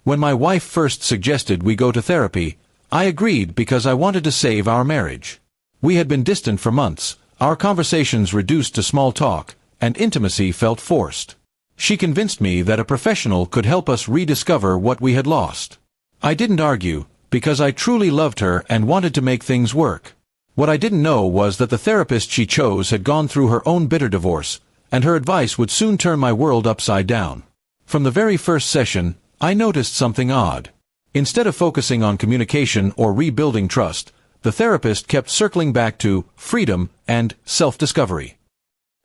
When my wife first suggested we go to therapy, I agreed because I wanted to save our marriage. We had been distant for months, our conversations reduced to small talk, and intimacy felt forced. She convinced me that a professional could help us rediscover what we had lost. I didn't argue, because I truly loved her and wanted to make things work. What I didn't know was that the therapist she chose had gone through her own bitter divorce, and her advice would soon turn my world upside down. From the very first session, I noticed something odd. Instead of focusing on communication or rebuilding trust, the therapist kept circling back to freedom and self-discovery.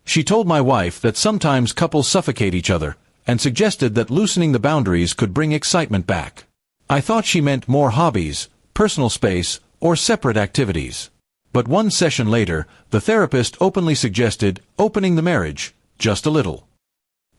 She told my wife that sometimes couples suffocate each other, and suggested that loosening the boundaries could bring excitement back. I thought she meant more hobbies, personal space, or separate activities. But one session later, the therapist openly suggested opening the marriage, just a little.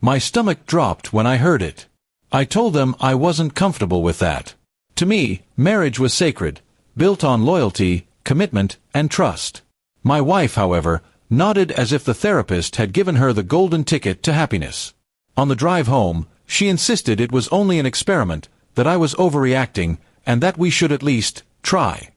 My stomach dropped when I heard it. I told them I wasn't comfortable with that. To me, marriage was sacred, built on loyalty, commitment, and trust. My wife, however, nodded as if the therapist had given her the golden ticket to happiness. On the drive home, she insisted it was only an experiment, that I was overreacting, and that we should at least try.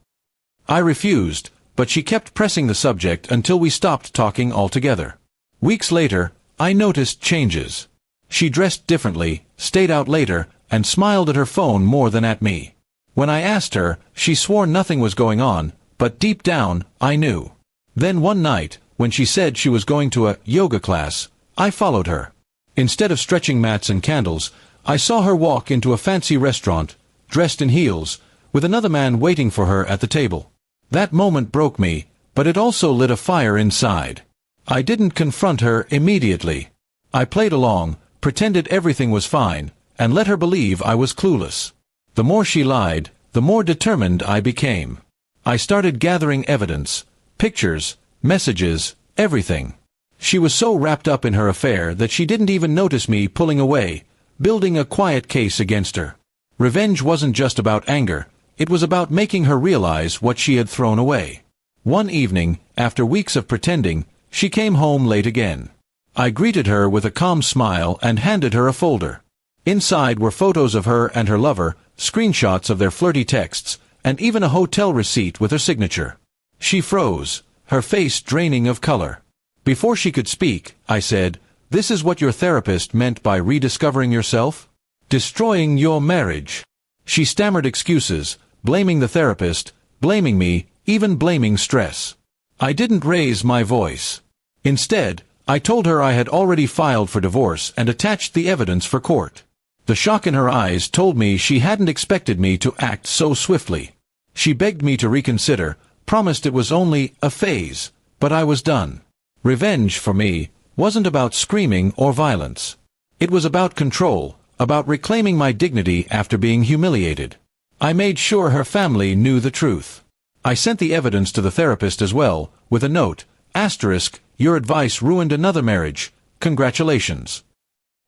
I refused, but she kept pressing the subject until we stopped talking altogether. Weeks later, I noticed changes. She dressed differently, stayed out later, and smiled at her phone more than at me. When I asked her, she swore nothing was going on, but deep down, I knew. Then one night, when she said she was going to a yoga class, I followed her. Instead of stretching mats and candles, I saw her walk into a fancy restaurant, dressed in heels, with another man waiting for her at the table. That moment broke me, but it also lit a fire inside. I didn't confront her immediately. I played along, pretended everything was fine, and let her believe I was clueless. The more she lied, the more determined I became. I started gathering evidence, pictures, messages, everything. She was so wrapped up in her affair that she didn't even notice me pulling away, building a quiet case against her. Revenge wasn't just about anger, it was about making her realize what she had thrown away. One evening, after weeks of pretending, she came home late again. I greeted her with a calm smile and handed her a folder. Inside were photos of her and her lover, screenshots of their flirty texts, and even a hotel receipt with her signature. She froze, her face draining of color. Before she could speak, I said, "This is what your therapist meant by rediscovering yourself? Destroying your marriage." She stammered excuses, blaming the therapist, blaming me, even blaming stress. I didn't raise my voice. Instead, I told her I had already filed for divorce and attached the evidence for court. The shock in her eyes told me she hadn't expected me to act so swiftly. She begged me to reconsider, promised it was only a phase, but I was done. Revenge, for me, wasn't about screaming or violence. It was about control, about reclaiming my dignity after being humiliated. I made sure her family knew the truth. I sent the evidence to the therapist as well, with a note, *, your advice ruined another marriage, congratulations.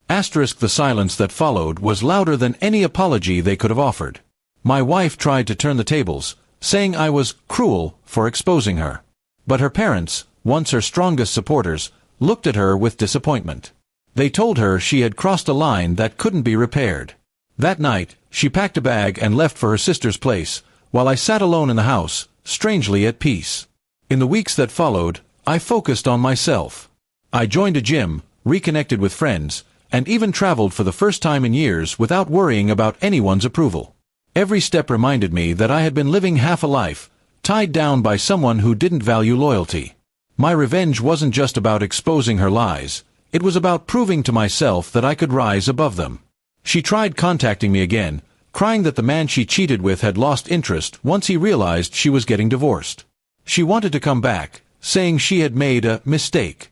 The silence that followed was louder than any apology they could have offered. My wife tried to turn the tables, saying I was cruel for exposing her. But her parents, once her strongest supporters, looked at her with disappointment. They told her she had crossed a line that couldn't be repaired. That night, she packed a bag and left for her sister's place, while I sat alone in the house, strangely at peace. In the weeks that followed, I focused on myself. I joined a gym, reconnected with friends, and even traveled for the first time in years without worrying about anyone's approval. Every step reminded me that I had been living half a life, tied down by someone who didn't value loyalty. My revenge wasn't just about exposing her lies, it was about proving to myself that I could rise above them. She tried contacting me again, crying that the man she cheated with had lost interest once he realized she was getting divorced. She wanted to come back, saying she had made a mistake.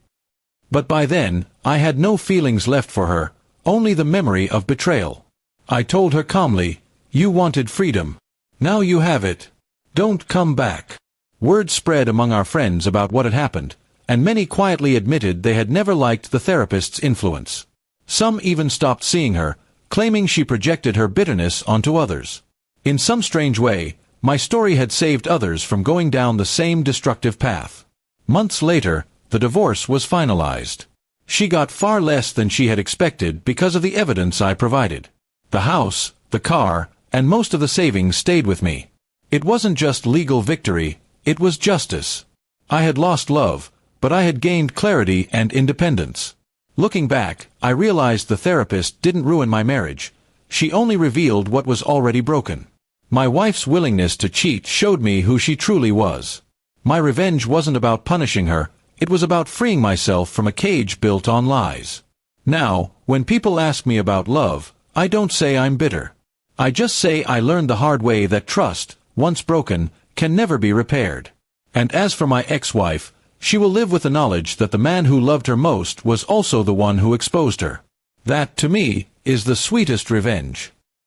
But by then, I had no feelings left for her, only the memory of betrayal. I told her calmly, "You wanted freedom. Now you have it. Don't come back." Word spread among our friends about what had happened, and many quietly admitted they had never liked the therapist's influence. Some even stopped seeing her, claiming she projected her bitterness onto others. In some strange way, my story had saved others from going down the same destructive path. Months later, the divorce was finalized. She got far less than she had expected because of the evidence I provided. The house, the car, and most of the savings stayed with me. It wasn't just legal victory, it was justice. I had lost love, but I had gained clarity and independence. Looking back, I realized the therapist didn't ruin my marriage. She only revealed what was already broken. My wife's willingness to cheat showed me who she truly was. My revenge wasn't about punishing her, it was about freeing myself from a cage built on lies. Now, when people ask me about love, I don't say I'm bitter. I just say I learned the hard way that trust, once broken, can never be repaired. And as for my ex-wife, she will live with the knowledge that the man who loved her most was also the one who exposed her. That, to me, is the sweetest revenge.